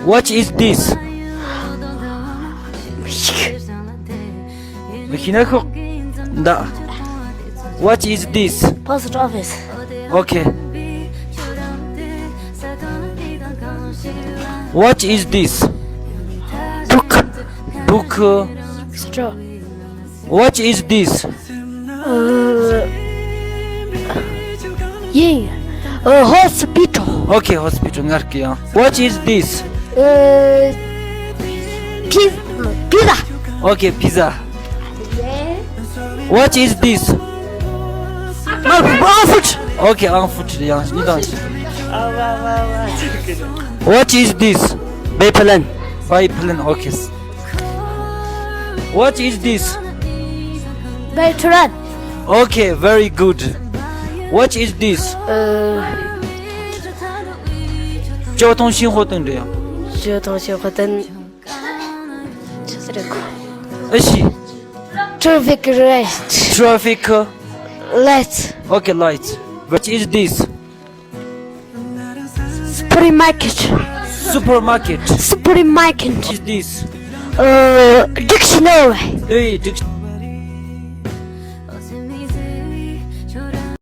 What is this? Мехинахо. Да. What is this? Post office. Okay. What is this? Book. Book. Straw. What is this? Yin. Hospital. Okay, hospital ngarkiya. What is this? Pizza. Okay, pizza. What is this? Food. Okay, food. Yanlış. Ne yanlış? What is this? Biplane. Biplane. Okay. What is this? Veteran. Okay, very good. What is this? 交通信号灯这样。交通信号灯。就是这个。ايش؟ Traffic light. Traffic. Lights. Okay, lights. What is this? Supermarket. Supermarket. Supermarket. What is this? Dictionary. Hey,